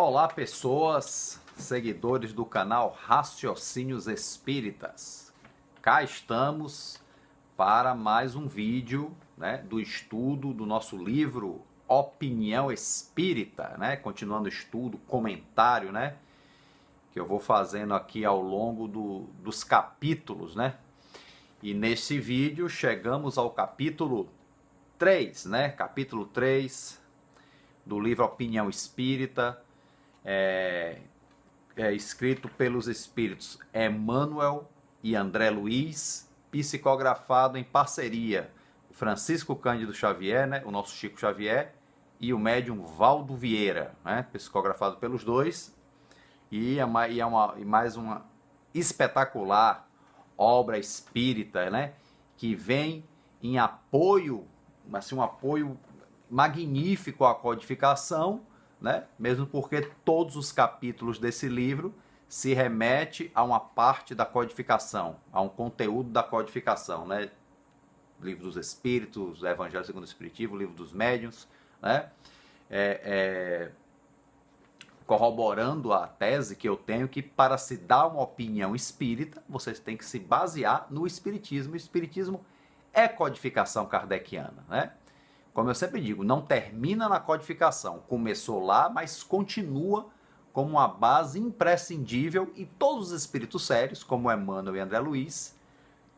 Olá, pessoas, seguidores do canal Raciocínios Espíritas. Cá estamos para mais um vídeo, do estudo do nosso livro Opinião Espírita, continuando o estudo, comentário, que eu vou fazendo aqui ao longo dos capítulos, E nesse vídeo chegamos ao capítulo 3, Capítulo 3 do livro Opinião Espírita, escrito pelos espíritos Emmanuel e André Luiz, psicografado em parceria Francisco Cândido Xavier, o nosso Chico Xavier, e o médium Valdo Vieira, psicografado pelos dois, e mais uma espetacular obra espírita, que vem em apoio, assim, um apoio magnífico à codificação, mesmo porque todos os capítulos desse livro se remete a uma parte da codificação, a um conteúdo da codificação, Livro dos Espíritos, Evangelho segundo o Espiritismo, Livro dos Médiuns, corroborando a tese que eu tenho que para se dar uma opinião espírita, vocês têm que se basear no Espiritismo. O Espiritismo é codificação kardeciana, Como eu sempre digo, não termina na codificação, começou lá, mas continua como uma base imprescindível, e todos os espíritos sérios, como Emmanuel e André Luiz,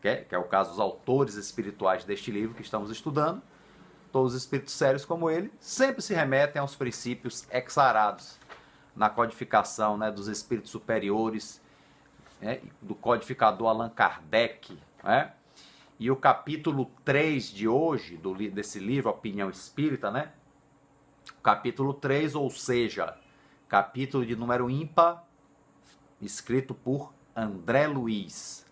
que é o caso dos autores espirituais deste livro que estamos estudando, todos os espíritos sérios como ele, sempre se remetem aos princípios exarados na codificação dos espíritos superiores, do codificador Allan Kardec, E o capítulo 3 de hoje, desse livro, Opinião Espírita, capítulo 3, ou seja, capítulo de número ímpar, escrito por André Luiz,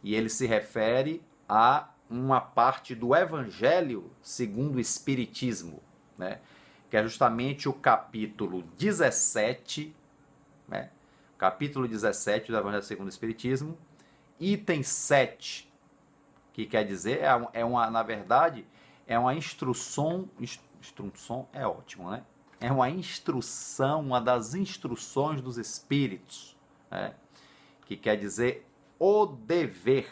E ele se refere a uma parte do Evangelho segundo o Espiritismo, Que é justamente o capítulo 17, Capítulo 17 do Evangelho segundo o Espiritismo, item 7, que quer dizer, na verdade, é uma instrução é ótimo, É uma instrução, uma das instruções dos Espíritos, que quer dizer o dever,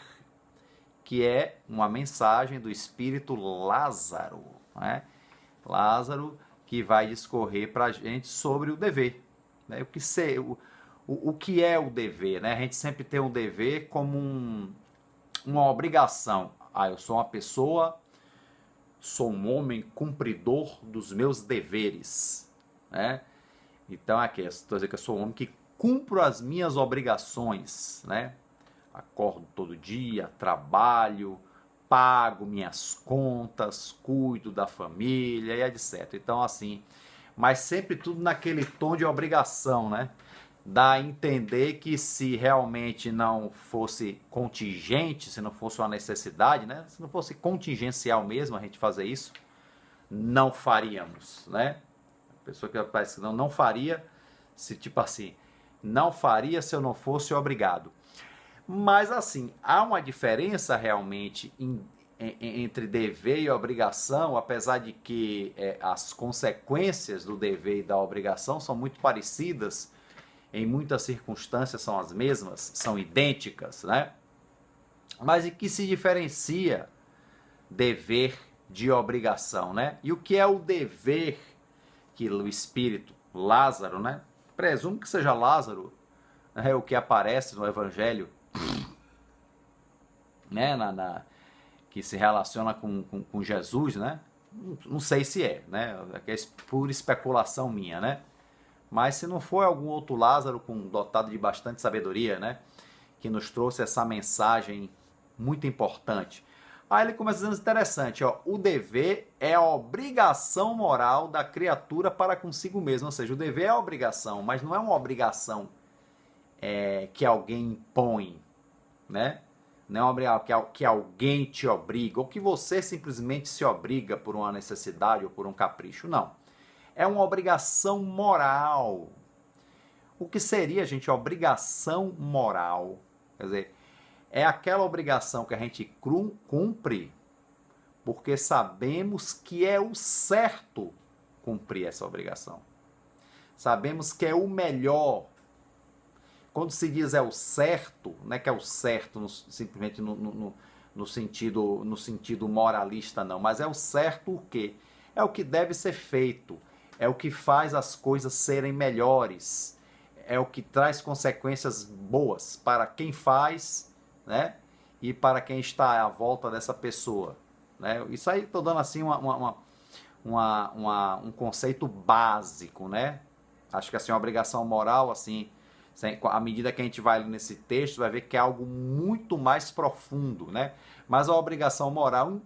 que é uma mensagem do Espírito Lázaro, Lázaro, que vai discorrer para a gente sobre o dever, o que é o dever, A gente sempre tem o dever como uma obrigação. Eu sou uma pessoa, sou um homem cumpridor dos meus deveres, Então aqui, estou dizendo que eu sou um homem que cumpro as minhas obrigações, Acordo todo dia, trabalho, pago minhas contas, cuido da família e etc. Então assim, mas sempre tudo naquele tom de obrigação, Dá a entender que se realmente não fosse contingente, se não fosse uma necessidade, se não fosse contingencial mesmo a gente fazer isso, não faríamos, A pessoa que parece que não faria, se tipo assim, não faria se eu não fosse obrigado. Mas assim, há uma diferença realmente entre dever e obrigação, apesar de que as consequências do dever e da obrigação são muito parecidas, em muitas circunstâncias são as mesmas, são idênticas, Mas em que se diferencia dever de obrigação, E o que é o dever que o espírito Lázaro, presumo que seja Lázaro, o que aparece no Evangelho, que se relaciona com Jesus, Não sei se é pura especulação minha, Mas se não for algum outro Lázaro dotado de bastante sabedoria, que nos trouxe essa mensagem muito importante. Aí ele começa dizendo interessante, o dever é a obrigação moral da criatura para consigo mesmo. Ou seja, o dever é a obrigação, mas não é uma obrigação que alguém impõe, Não é uma obrigação que alguém te obriga, ou que você simplesmente se obriga por uma necessidade ou por um capricho, não. É uma obrigação moral. O que seria, gente, obrigação moral? Quer dizer, é aquela obrigação que a gente cumpre porque sabemos que é o certo cumprir essa obrigação. sabemos que é o melhor. Quando se diz é o certo, não é que é o certo simplesmente no sentido moralista, não, mas é o certo o quê? É o que deve ser feito, é o que faz as coisas serem melhores, é o que traz consequências boas para quem faz, né? E para quem está à volta dessa pessoa, né? Isso aí estou dando assim um conceito básico, né? Acho que assim, uma obrigação moral, assim, à medida que a gente vai nesse texto, vai ver que é algo muito mais profundo, né? Mas a obrigação moral,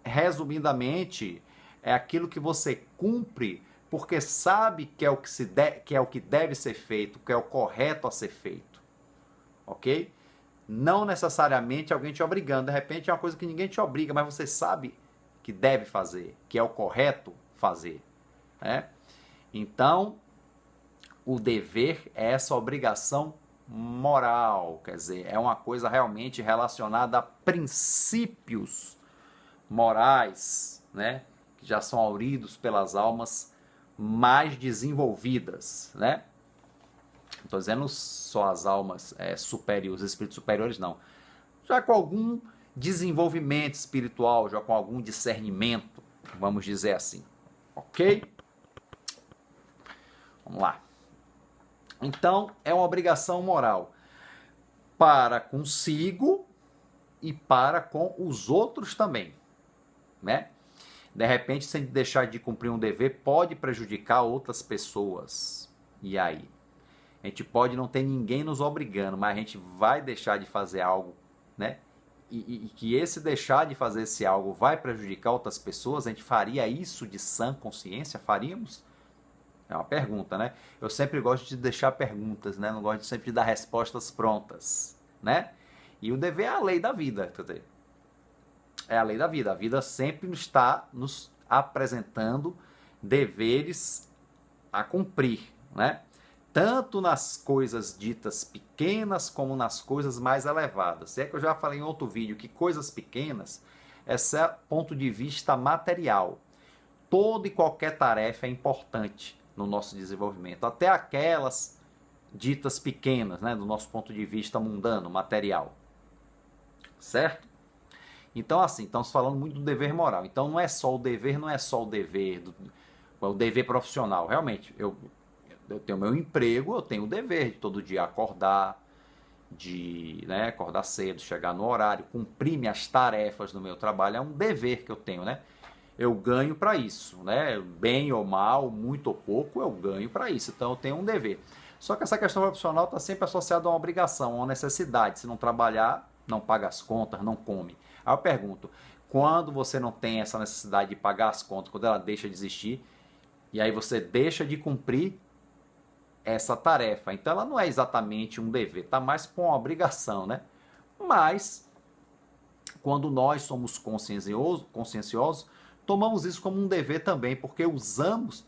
resumidamente, é aquilo que você cumpre porque sabe que é o que é o que deve ser feito, que é o correto a ser feito, ok? Não necessariamente alguém te obrigando, de repente é uma coisa que ninguém te obriga, mas você sabe que deve fazer, que é o correto fazer, né? Então, o dever é essa obrigação moral, quer dizer, é uma coisa realmente relacionada a princípios morais, né, que já são auridos pelas almas mais desenvolvidas, né? Não estou dizendo só as almas superiores, os espíritos superiores, não. Já com algum desenvolvimento espiritual, já com algum discernimento, vamos dizer assim, ok? Vamos lá. Então, é uma obrigação moral para consigo e para com os outros também, né? De repente, se a gente deixar de cumprir um dever, pode prejudicar outras pessoas. E aí? A gente pode não ter ninguém nos obrigando, mas a gente vai deixar de fazer algo, né? E que esse deixar de fazer esse algo vai prejudicar outras pessoas, a gente faria isso de sã consciência? Faríamos? É uma pergunta, né? Eu sempre gosto de deixar perguntas, né? Não gosto sempre de dar respostas prontas, né? E o dever é a lei da vida, entendeu? É a lei da vida. A vida sempre está nos apresentando deveres a cumprir, né? Tanto nas coisas ditas pequenas como nas coisas mais elevadas. Se é que eu já falei em outro vídeo que coisas pequenas, esse é ponto de vista material. Toda e qualquer tarefa é importante no nosso desenvolvimento, até aquelas ditas pequenas, né, do nosso ponto de vista mundano, material. Certo? Então, assim, estamos falando muito do dever moral. Então, não é só o dever, o dever profissional. Realmente, eu tenho meu emprego, eu tenho o dever de todo dia acordar, né, acordar cedo, chegar no horário, cumprir minhas tarefas no meu trabalho. É um dever que eu tenho, né? Eu ganho para isso, né? Bem ou mal, muito ou pouco, eu ganho para isso. Então eu tenho um dever. Só que essa questão profissional está sempre associada a uma obrigação, a uma necessidade. Se não trabalhar, não paga as contas, não come. Aí eu pergunto, quando você não tem essa necessidade de pagar as contas, quando ela deixa de existir, e aí você deixa de cumprir essa tarefa. Então ela não é exatamente um dever, está mais para uma obrigação, né? Mas, quando nós somos conscienciosos, tomamos isso como um dever também, porque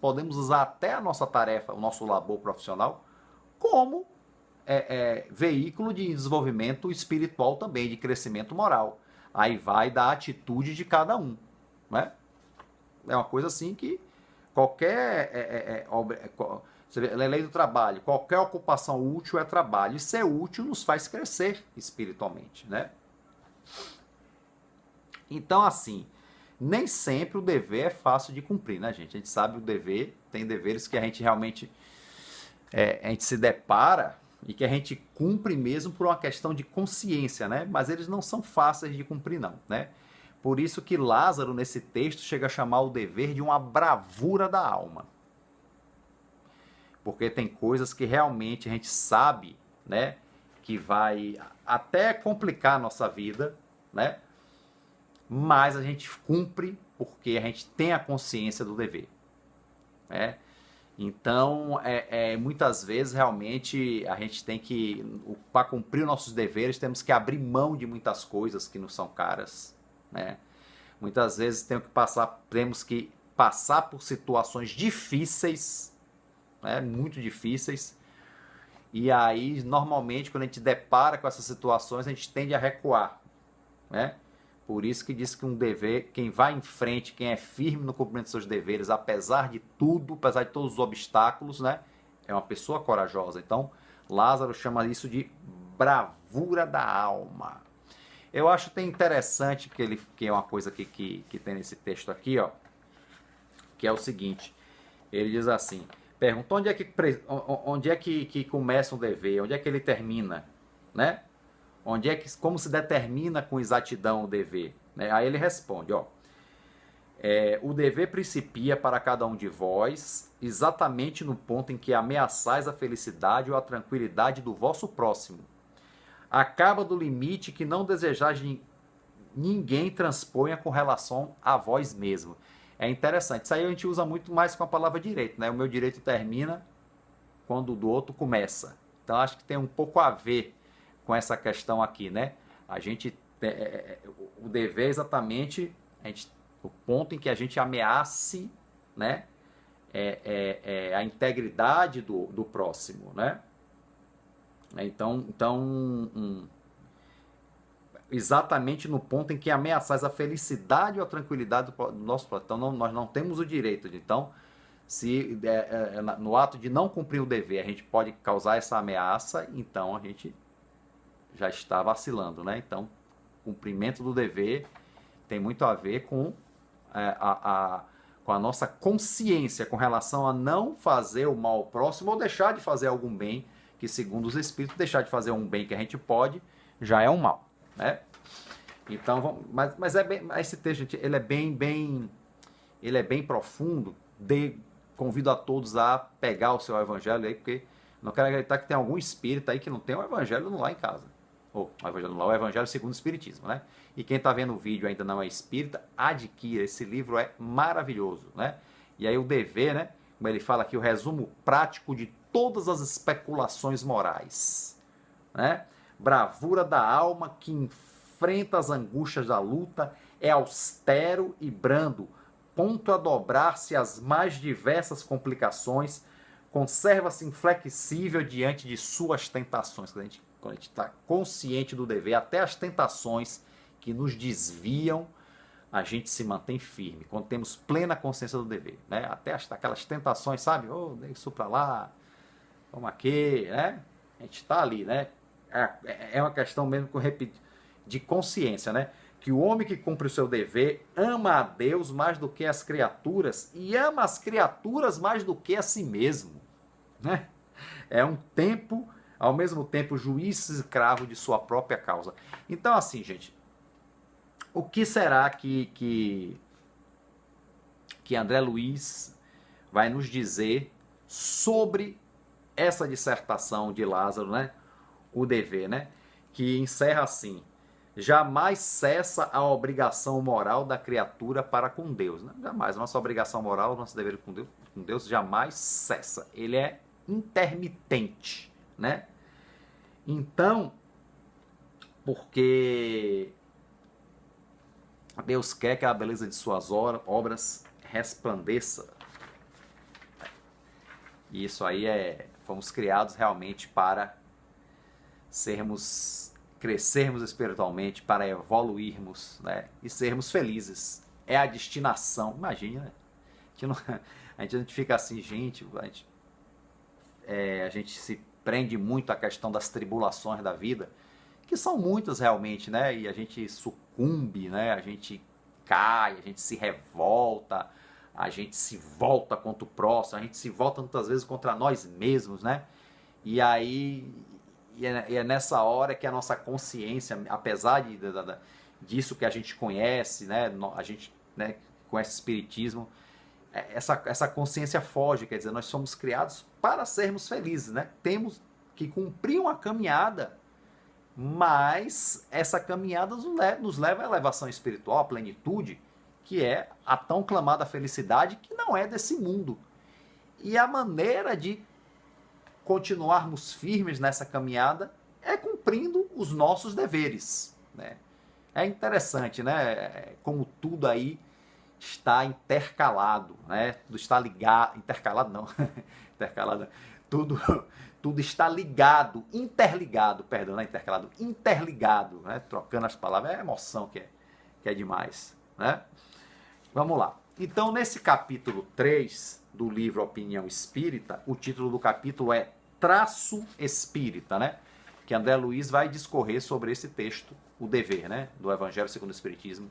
podemos usar até a nossa tarefa, o nosso labor profissional, como veículo de desenvolvimento espiritual também, de crescimento moral. Aí vai da atitude de cada um, né? É uma coisa assim que qualquer você vê, a lei do trabalho, qualquer ocupação útil é trabalho, e ser útil nos faz crescer espiritualmente, né? Então, assim, nem sempre o dever é fácil de cumprir, né, gente? A gente sabe o dever, tem deveres que a gente realmente a gente se depara e que a gente cumpre mesmo por uma questão de consciência, né? Mas eles não são fáceis de cumprir, não, né? Por isso que Lázaro, nesse texto, chega a chamar o dever de uma bravura da alma. Porque tem coisas que realmente a gente sabe, né, que vai até complicar a nossa vida, né? Mas a gente cumpre porque a gente tem a consciência do dever, né? Então, muitas vezes, realmente, a gente tem que, para cumprir os nossos deveres, temos que abrir mão de muitas coisas que nos são caras, né? Muitas vezes temos que passar por situações difíceis, né? Muito difíceis, e aí, normalmente, quando a gente depara com essas situações, a gente tende a recuar, né? Por isso que diz que um dever, quem vai em frente, quem é firme no cumprimento dos seus deveres, apesar de tudo, apesar de todos os obstáculos, né, é uma pessoa corajosa. Então, Lázaro chama isso de bravura da alma. Eu acho até interessante que é uma coisa que tem nesse texto aqui, ó, que é o seguinte, ele diz assim, pergunta onde é que começa um dever, onde é que ele termina, né? Como se determina com exatidão o dever, né? Aí ele responde, ó, o dever principia para cada um de vós exatamente no ponto em que ameaçais a felicidade ou a tranquilidade do vosso próximo. Acaba do limite que não desejais ninguém transponha com relação a vós mesmo. É interessante. Isso aí a gente usa muito mais com a palavra direito, né? O meu direito termina quando o do outro começa. Então acho que tem um pouco a ver com essa questão aqui, né? A gente o dever é exatamente o ponto em que a gente ameace, né? A integridade do próximo, né? Então exatamente no ponto em que ameaçais a felicidade ou a tranquilidade do nosso próximo. Então nós não temos o direito de, então, se no ato de não cumprir o dever a gente pode causar essa ameaça, então a gente já está vacilando, né? Então, cumprimento do dever tem muito a ver com com a nossa consciência com relação a não fazer o mal ao próximo ou deixar de fazer algum bem, que segundo os Espíritos, deixar de fazer um bem que a gente pode, já é um mal, né? Então, mas esse texto, gente, ele é bem profundo. Convido a todos a pegar o seu evangelho aí, porque não quero acreditar que tem algum espírita aí que não tem o evangelho lá em casa. Ou o evangelho segundo o Espiritismo, né? E quem está vendo o vídeo ainda não é espírita, adquira, esse livro é maravilhoso, né? E aí o dever, né? Como ele fala aqui, o resumo prático de todas as especulações morais, né? Bravura da alma que enfrenta as angústias da luta, é austero e brando, ponto a dobrar-se às mais diversas complicações, conserva-se inflexível diante de suas tentações. Quando a gente está consciente do dever, até as tentações que nos desviam, a gente se mantém firme. Quando temos plena consciência do dever, né? Até aquelas tentações, sabe? Oh, isso para lá, vamos aqui, né? A gente está ali, né? É uma questão mesmo que eu repito, de consciência, né? Que o homem que cumpre o seu dever ama a Deus mais do que as criaturas e ama as criaturas mais do que a si mesmo, né? É um tempo, ao mesmo tempo, juiz escravo de sua própria causa. Então, assim, gente, o que será que André Luiz vai nos dizer sobre essa dissertação de Lázaro, né? O dever, né? Que encerra assim: jamais cessa a obrigação moral da criatura para com Deus, né? Jamais. Nossa obrigação moral, nosso dever com Deus jamais cessa. Ele é intermitente, né? Então, porque Deus quer que a beleza de suas obras resplandeça. E isso aí fomos criados realmente para crescermos espiritualmente, para evoluirmos, né? E sermos felizes. É a destinação. Imagina, né? A gente fica assim, gente, a gente se prende muito à questão das tribulações da vida, que são muitas realmente, né? E a gente sucumbe, né? A gente cai, a gente se revolta, a gente se volta contra o próximo, a gente se volta muitas vezes contra nós mesmos, né? E aí é nessa hora que a nossa consciência, apesar disso que a gente conhece, né? A gente, né, conhece o Espiritismo, essa consciência foge, quer dizer, nós somos criados para sermos felizes, né? Temos que cumprir uma caminhada, mas essa caminhada nos leva à elevação espiritual, à plenitude, que é a tão clamada felicidade, que não é desse mundo. E a maneira de continuarmos firmes nessa caminhada é cumprindo os nossos deveres, né? É interessante, né? Como tudo aí está intercalado, né? Tudo está ligado, intercalado não, intercalado, tudo está ligado, interligado, perdão, não é intercalado, interligado, né? Trocando as palavras, é a emoção que é demais, né? Vamos lá. Então, nesse capítulo 3, do livro Opinião Espírita, o título do capítulo é Traço Espírita, né? Que André Luiz vai discorrer sobre esse texto, o dever, né? Do Evangelho segundo o Espiritismo.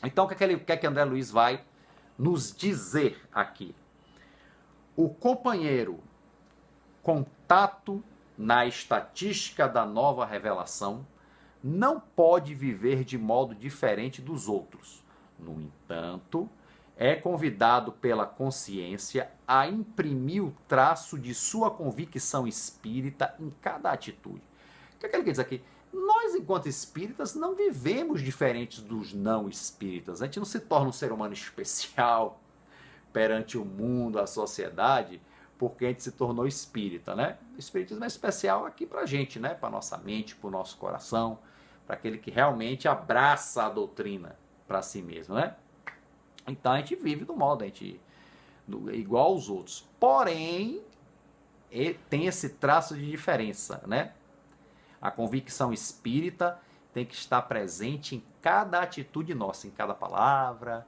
Então, o que é que André Luiz vai nos dizer aqui? O companheiro contato na estatística da nova revelação não pode viver de modo diferente dos outros. No entanto, é convidado pela consciência a imprimir o traço de sua convicção espírita em cada atitude. O que ele quer dizer aqui? Nós, enquanto espíritas, não vivemos diferentes dos não espíritas. A gente não se torna um ser humano especial perante o mundo, a sociedade, porque a gente se tornou espírita, né? O espiritismo é especial aqui pra gente, né? Pra nossa mente, pro nosso coração, para aquele que realmente abraça a doutrina para si mesmo, né? Então a gente vive do modo, igual aos outros. Porém, tem esse traço de diferença, né? A convicção espírita tem que estar presente em cada atitude nossa, em cada palavra,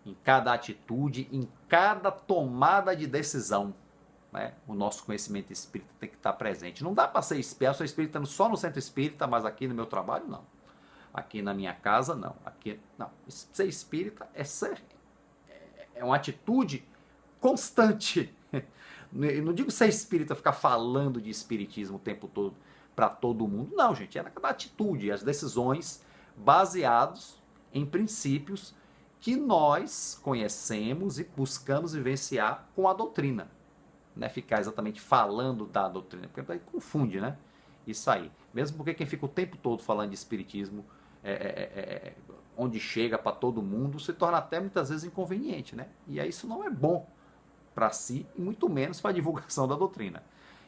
em cada atitude, em cada tomada de decisão. Né? O nosso conhecimento espírita tem que estar presente. Não dá para ser espírita, eu sou espírita só no centro espírita, mas aqui no meu trabalho, não. Aqui na minha casa, não. Aqui, não. Ser espírita é uma atitude constante. Eu não digo ser espírita, ficar falando de espiritismo o tempo todo para todo mundo. Não, gente. É na cada atitude, as decisões baseadas em princípios que nós conhecemos e buscamos vivenciar com a doutrina. Não é ficar exatamente falando da doutrina, porque aí confunde, né? Isso aí. Mesmo porque quem fica o tempo todo falando de espiritismo, onde chega para todo mundo, se torna até muitas vezes inconveniente, né? E aí isso não é bom para si e muito menos para a divulgação da doutrina.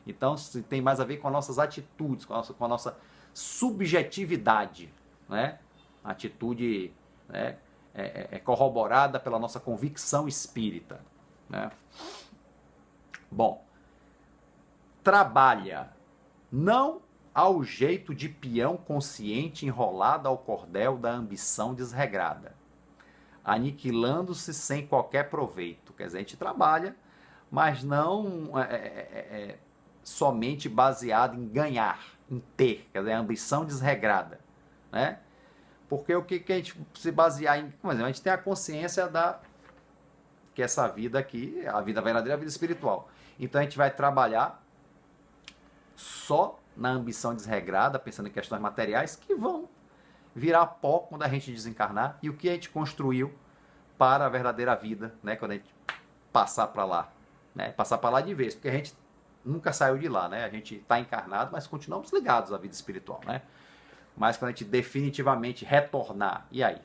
Então, tem mais a ver com as nossas atitudes, com a nossa subjetividade, né? A atitude, né, é corroborada pela nossa convicção espírita, né? Bom, trabalha não ao jeito de peão consciente enrolado ao cordel da ambição desregrada, aniquilando-se sem qualquer proveito. Quer dizer, a gente trabalha, mas não somente baseado em ganhar, em ter, quer dizer, a ambição desregrada, né? Porque o que a gente se basear em... Por exemplo, a gente tem a consciência que essa vida aqui, a vida verdadeira, a vida espiritual. Então a gente vai trabalhar só na ambição desregrada, pensando em questões materiais, que vão virar pó quando a gente desencarnar, e o que a gente construiu para a verdadeira vida, né? Quando a gente passar para lá, né? Passar para lá de vez, porque a gente nunca saiu de lá, né? A gente está encarnado, mas continuamos ligados à vida espiritual, né? Mas quando a gente definitivamente retornar, e aí?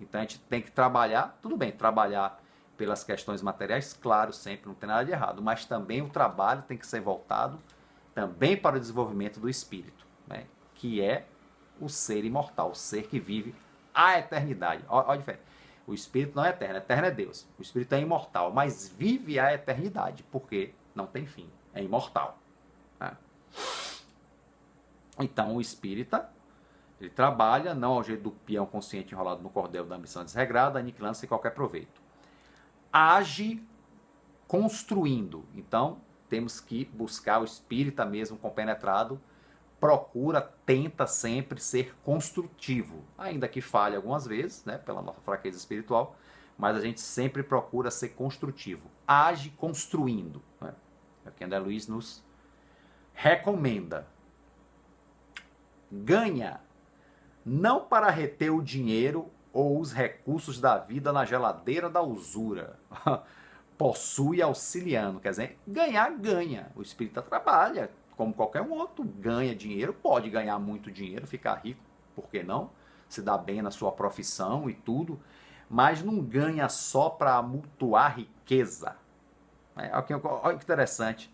Então a gente tem que trabalhar, tudo bem, trabalhar pelas questões materiais, claro, sempre, não tem nada de errado, mas também o trabalho tem que ser voltado também para o desenvolvimento do espírito, né? Que é o ser imortal, o ser que vive a eternidade. Olha a diferença. O espírito não é eterno é Deus. O espírito é imortal, mas vive a eternidade, porque não tem fim, é imortal, né? Então o espírita, ele trabalha não ao jeito do peão consciente enrolado no cordel da ambição desregrada, aniquilando sem qualquer proveito. Age construindo. Então temos que buscar o espírita mesmo compenetrado, procura, tenta sempre ser construtivo, ainda que falhe algumas vezes, né, pela nossa fraqueza espiritual, mas a gente sempre procura ser construtivo. Age construindo, né? É o que André Luiz nos recomenda. Ganha não para reter o dinheiro ou os recursos da vida na geladeira da usura. Possui auxiliando, quer dizer, ganha. O espírita trabalha, como qualquer um outro, ganha dinheiro, pode ganhar muito dinheiro, ficar rico, por que não? Se dá bem na sua profissão e tudo, mas não ganha só para amontoar riqueza. Olha que interessante.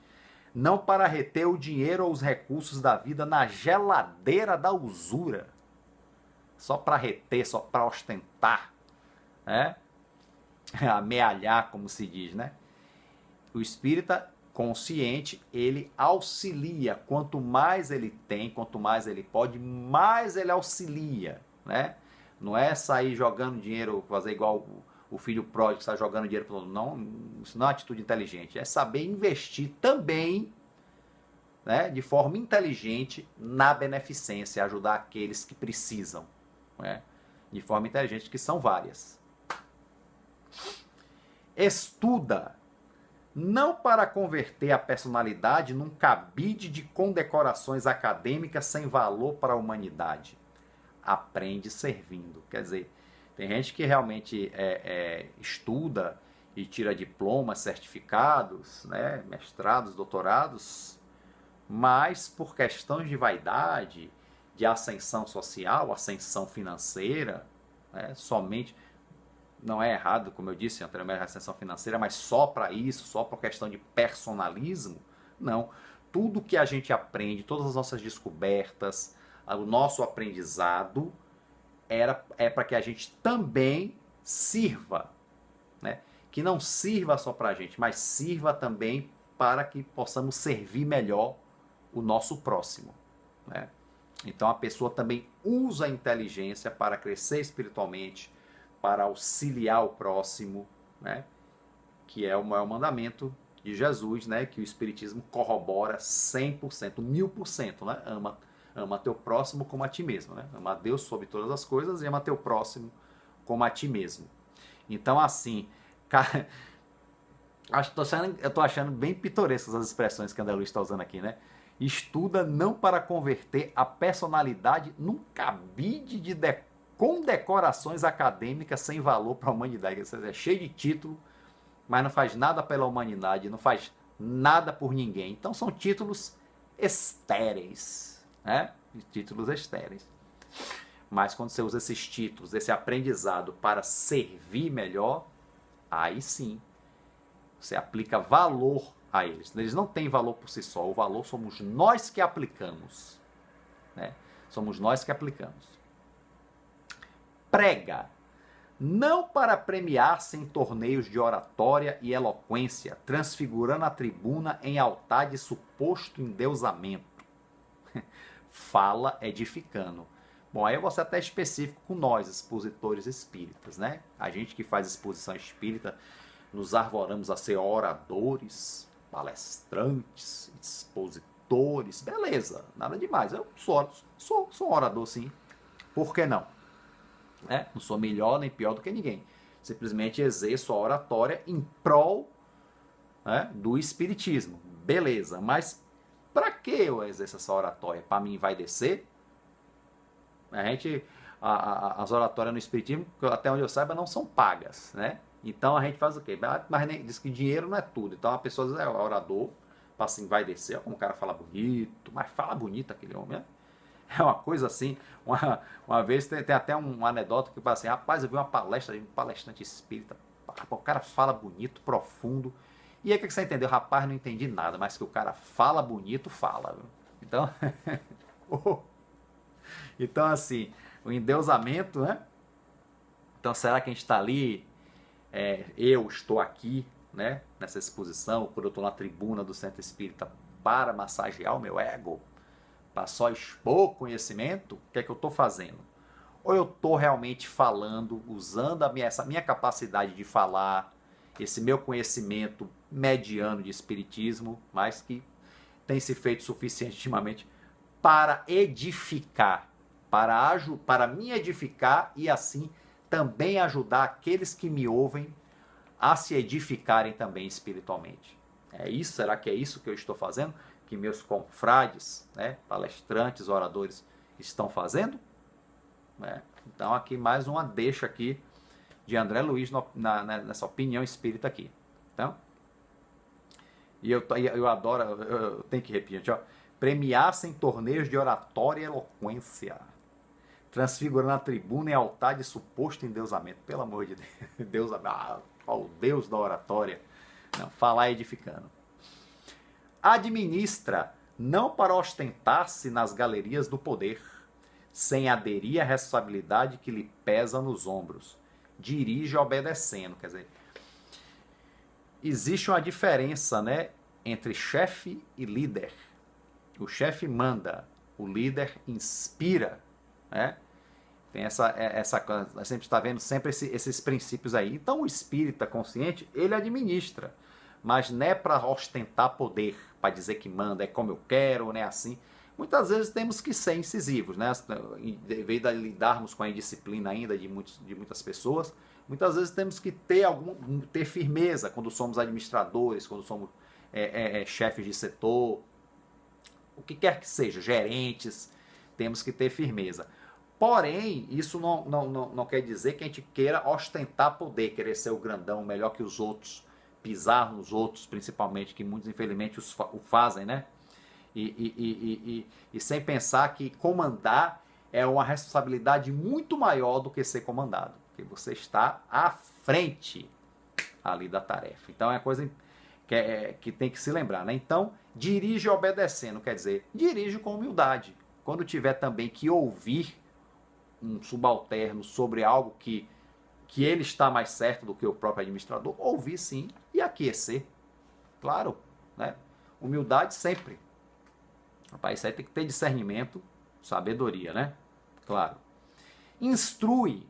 Não para reter o dinheiro ou os recursos da vida na geladeira da usura. Só para reter, só para ostentar, né? Amealhar, como se diz, né? O espírita consciente, ele auxilia. Quanto mais ele tem, quanto mais ele pode, mais ele auxilia, né? Não é sair jogando dinheiro, fazer igual o filho pródigo está jogando dinheiro para o outro. Não, isso não é uma atitude inteligente. É saber investir também, né, de forma inteligente na beneficência, ajudar aqueles que precisam, né, de forma inteligente, que são várias. Estuda, não para converter a personalidade num cabide de condecorações acadêmicas sem valor para a humanidade. Aprende servindo. Quer dizer, tem gente que realmente estuda e tira diplomas, certificados, né, mestrados, doutorados, mas por questões de vaidade, de ascensão social, ascensão financeira, né, somente, não é errado, como eu disse anteriormente, a ascensão financeira, mas só para isso, só por questão de personalismo, não. Tudo que a gente aprende, todas as nossas descobertas, o nosso aprendizado é para que a gente também sirva, né? Que não sirva só para a gente, mas sirva também para que possamos servir melhor o nosso próximo, né? Então a pessoa também usa a inteligência para crescer espiritualmente, para auxiliar o próximo, né? Que é o maior mandamento de Jesus, né? Que o Espiritismo corrobora 100%, 1000%, né? Ama teu próximo como a ti mesmo, né? Ama a Deus sobre todas as coisas e ama teu próximo como a ti mesmo. Então, assim, cara, eu tô achando bem pitorescas as expressões que André Luiz está usando aqui, né? Estuda não para converter a personalidade num cabide de condecorações acadêmicas sem valor para a humanidade. É cheio de título, mas não faz nada pela humanidade, não faz nada por ninguém. Então são títulos estéreis, né? Títulos estéreis. Mas quando você usa esses títulos, esse aprendizado para servir melhor, aí sim, você aplica valor a eles. Eles não têm valor por si só, o valor somos nós que aplicamos, né? Somos nós que aplicamos. Prega, não para premiar-se em torneios de oratória e eloquência, transfigurando a tribuna em altar de suposto endeusamento. Fala edificando. Bom, aí eu vou ser até específico com nós, expositores espíritas, né? A gente que faz exposição espírita, nos arvoramos a ser oradores, palestrantes, expositores, beleza, nada demais. Eu sou um orador, sim. Por que não? Não sou melhor nem pior do que ninguém. Simplesmente exerço a oratória em prol, né, do espiritismo. Beleza, mas para que eu exerço essa oratória? Para mim vai descer? As oratórias no espiritismo, até onde eu saiba, não são pagas, né? Então a gente faz o quê? Mas diz que dinheiro não é tudo. Então a pessoa diz, orador, assim, vai descer, como o cara fala bonito, mas fala bonito aquele homem, né? É uma coisa assim, uma vez tem até uma anedota que fala assim, rapaz, eu vi uma palestra de um palestrante espírita, o cara fala bonito, profundo, e aí o que você entendeu? Rapaz, não entendi nada, mas que o cara fala bonito, fala. Viu? Então, então assim, o endeusamento, né? Então será que a gente está ali, eu estou aqui, né, nessa exposição, quando eu estou na tribuna do Centro Espírita para massagear o meu ego? Para só expor conhecimento, o que é que eu estou fazendo? Ou eu estou realmente falando, usando essa minha capacidade de falar, esse meu conhecimento mediano de espiritismo, mas que tem se feito suficiente ultimamente, para edificar, para me edificar e assim também ajudar aqueles que me ouvem a se edificarem também espiritualmente. É isso? Será que é isso que eu estou fazendo? Que meus confrades, né, palestrantes, oradores estão fazendo? Então aqui mais uma deixa aqui de André Luiz nessa opinião espírita aqui. Então, e eu adoro, eu tenho que repetir, gente, ó, premiar-se em torneios de oratória e eloquência, transfigurando a tribuna em altar de suposto endeusamento. Pelo amor de Deus, o Deus da oratória. Não, falar edificando. Administra, não para ostentar-se nas galerias do poder, sem aderir à responsabilidade que lhe pesa nos ombros. Dirige obedecendo. Quer dizer, existe uma diferença, né, entre chefe e líder. O chefe manda, o líder inspira, né? Tem essa a gente está vendo sempre esses princípios aí. Então o espírita consciente, ele administra, mas não é para ostentar poder, para dizer que manda, é como eu quero, né, assim. Muitas vezes temos que ser incisivos, né? Em vez de lidarmos com a indisciplina ainda de muitas pessoas, muitas vezes temos que ter firmeza quando somos administradores, quando somos chefes de setor, o que quer que seja, gerentes, temos que ter firmeza. Porém, isso não quer dizer que a gente queira ostentar poder, querer ser o grandão, melhor que os outros, pisar nos outros, principalmente, que muitos, infelizmente, o fazem, né? E sem pensar que comandar é uma responsabilidade muito maior do que ser comandado, porque você está à frente ali da tarefa. Então, é uma coisa que tem que se lembrar, né? Então, dirige obedecendo, quer dizer, dirige com humildade. Quando tiver também que ouvir um subalterno sobre algo que ele está mais certo do que o próprio administrador, ouvir sim e aquecer. Claro, né? Humildade sempre. Rapaz, isso aí tem que ter discernimento, sabedoria, né? Claro. Instrui,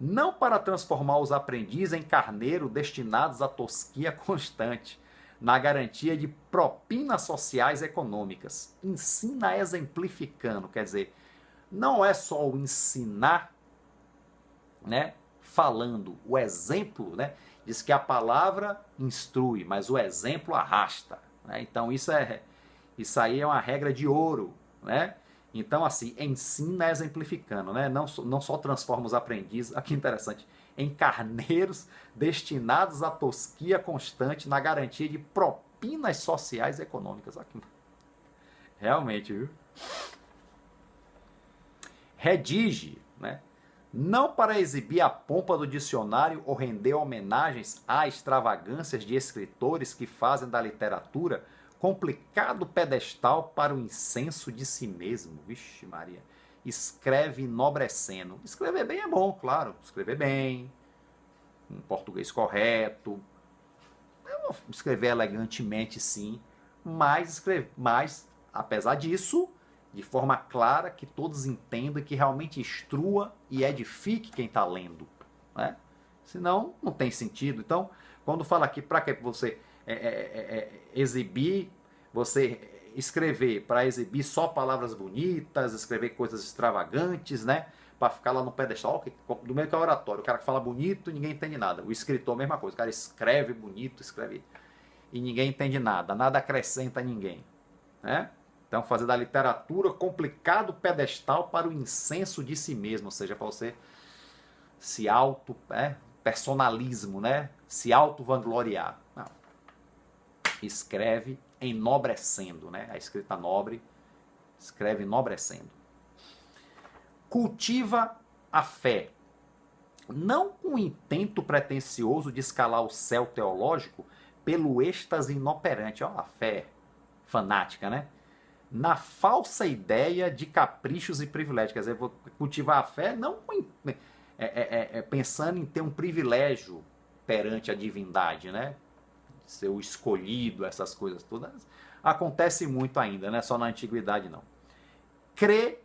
não para transformar os aprendizes em carneiro destinados à tosquia constante, na garantia de propinas sociais econômicas. Ensina exemplificando, quer dizer, não é só o ensinar, né, falando, o exemplo, né, diz que a palavra instrui, mas o exemplo arrasta, né? Então isso aí é uma regra de ouro, né? Então assim, ensina exemplificando, né? Não só transforma os aprendizes, aqui interessante, em carneiros destinados à tosquia constante na garantia de propinas sociais e econômicas. Aqui. Realmente, viu? Redige, né? Não para exibir a pompa do dicionário ou render homenagens a extravagâncias de escritores que fazem da literatura complicado pedestal para o incenso de si mesmo. Vixe Maria. Escreve enobrecendo. Escrever bem é bom, claro. Escrever bem, um português correto. Escrever elegantemente, sim. Mas, apesar disso, de forma clara, que todos entendam e que realmente instrua e edifique quem está lendo, né? Senão, não tem sentido. Então, quando fala aqui para que você exibir, você escrever para exibir só palavras bonitas, escrever coisas extravagantes, né? Para ficar lá no pedestal, do meio que é oratório, o cara que fala bonito e ninguém entende nada. O escritor, mesma coisa, o cara escreve bonito, escreve e ninguém entende nada, nada acrescenta a ninguém, né? Então, fazer da literatura complicado pedestal para o incenso de si mesmo, ou seja, para você se personalismo, né? Se auto-vangloriar. Não. Escreve enobrecendo, né? A escrita nobre, escreve enobrecendo. Cultiva a fé, não com o intento pretensioso de escalar o céu teológico pelo êxtase inoperante. Ó, a fé fanática, né? Na falsa ideia de caprichos e privilégios. Quer dizer, vou cultivar a fé não pensando em ter um privilégio perante a divindade, né? Ser o escolhido, essas coisas todas. Acontece muito ainda, não é só na antiguidade, não. Crê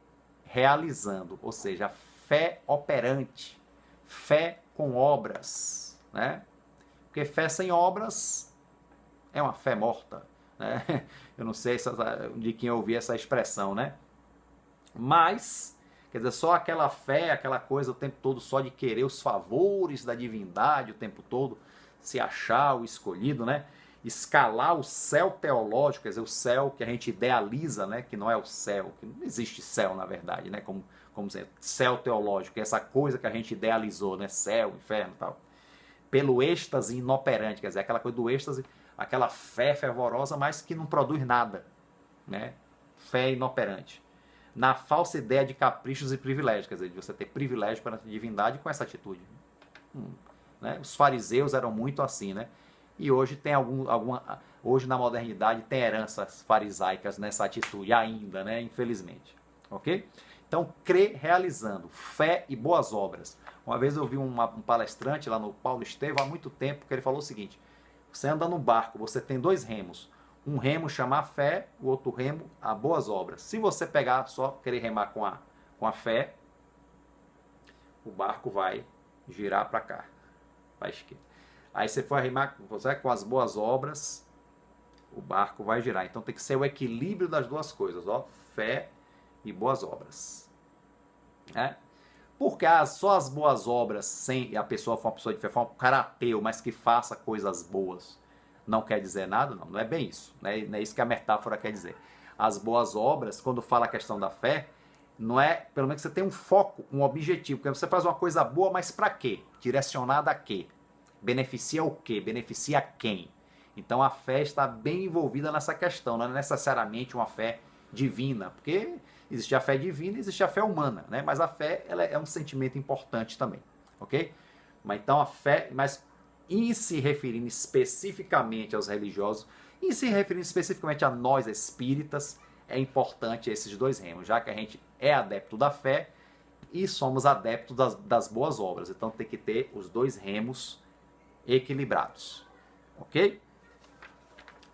realizando, ou seja, fé operante, fé com obras, né? Porque fé sem obras é uma fé morta, né? Eu não sei de quem eu ouvi essa expressão, né? Mas, quer dizer, só aquela fé, aquela coisa o tempo todo só de querer os favores da divindade o tempo todo, se achar o escolhido, né? Escalar o céu teológico, quer dizer, o céu que a gente idealiza, né? Que não é o céu, que não existe céu na verdade, né? Como dizer, céu teológico, essa coisa que a gente idealizou, né? Céu, inferno e tal. Pelo êxtase inoperante, quer dizer, aquela coisa do êxtase, aquela fé fervorosa, mas que não produz nada, né? Fé inoperante. Na falsa ideia de caprichos e privilégios, quer dizer, de você ter privilégio perante a divindade com essa atitude. Né? Os fariseus eram muito assim, né? E hoje tem hoje na modernidade tem heranças farisaicas nessa atitude ainda, né? Infelizmente, ok? Então, crer realizando, fé e boas obras. Uma vez eu vi um palestrante lá no Paulo Estevam há muito tempo que ele falou o seguinte: você anda no barco, você tem dois remos. Um remo chama a fé, o outro remo a boas obras. Se você pegar só querer remar com a fé, o barco vai girar para cá, para a esquerda. Aí você for arrimar você, com as boas obras, o barco vai girar. Então tem que ser o equilíbrio das duas coisas, ó, fé e boas obras. Porque só as boas obras, sem a pessoa for uma pessoa de fé, for um cara ateu, mas que faça coisas boas, não quer dizer nada? Não, não é bem isso. Não é isso que a metáfora quer dizer. As boas obras, quando fala a questão da fé, não é, pelo menos você tem um foco, um objetivo. Porque você faz uma coisa boa, mas para quê? Direcionada a quê? Beneficia o quê? Beneficia quem? Então a fé está bem envolvida nessa questão, não é necessariamente uma fé divina, porque existe a fé divina e existe a fé humana, né? Mas a fé ela é um sentimento importante também, ok? Mas então a fé, mas em se referindo especificamente aos religiosos, em se referindo especificamente a nós espíritas, é importante esses dois remos, já que a gente é adepto da fé e somos adeptos das boas obras. Então tem que ter os dois remos equilibrados, ok?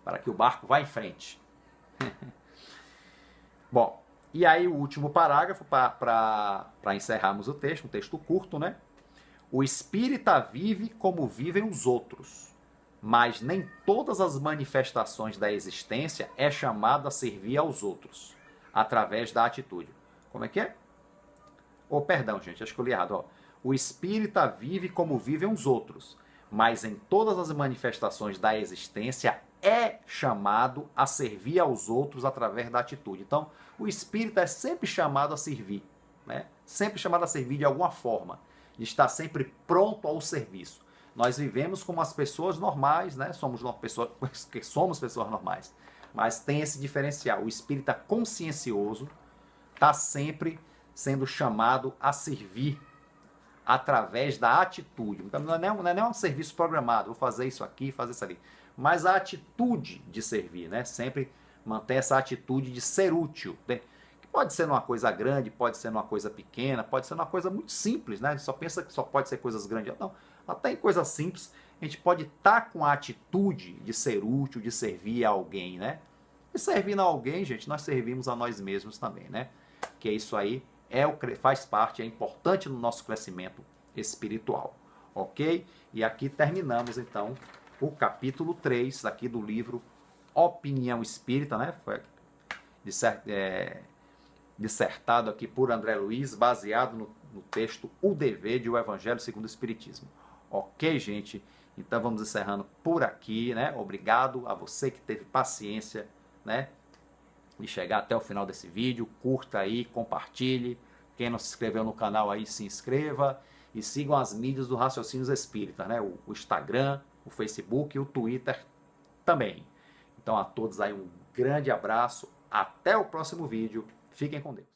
Para que o barco vá em frente. Bom, e aí o último parágrafo para encerrarmos o texto, um texto curto, né? O espírita vive como vivem os outros, mas nem todas as manifestações da existência é chamado a servir aos outros, através da atitude. Como é que é? Oh, perdão, gente, acho que eu li errado. Ó. O espírita vive como vivem os outros, mas em todas as manifestações da existência é chamado a servir aos outros através da atitude. Então, o espírita é sempre chamado a servir, né? Sempre chamado a servir de alguma forma, de estar sempre pronto ao serviço. Nós vivemos como as pessoas normais, né? Somos pessoas normais, mas tem esse diferencial. O espírita consciencioso está sempre sendo chamado a servir através da atitude. Então, não é nem um serviço programado, vou fazer isso aqui, fazer isso ali. Mas a atitude de servir, né? Sempre manter essa atitude de ser útil. Né? Que pode ser numa coisa grande, pode ser numa coisa pequena, pode ser numa coisa muito simples, né? Só pensa que só pode ser coisas grandes. Não, até em coisas simples, a gente pode estar com a atitude de ser útil, de servir a alguém, né? E servindo a alguém, gente, nós servimos a nós mesmos também, né? Que isso aí faz parte, é importante no nosso crescimento espiritual, ok? E aqui terminamos, então, o capítulo 3 aqui do livro Opinião Espírita, né? Foi dissertado aqui por André Luiz, baseado no texto O Dever de O Evangelho segundo o Espiritismo. Ok, gente? Então vamos encerrando por aqui, né? Obrigado a você que teve paciência, né? De chegar até o final desse vídeo. Curta aí, compartilhe. Quem não se inscreveu no canal aí, se inscreva. E sigam as mídias do Raciocínios Espíritas, né? O Instagram, o Facebook e o Twitter também. Então a todos aí um grande abraço. Até o próximo vídeo. Fiquem com Deus.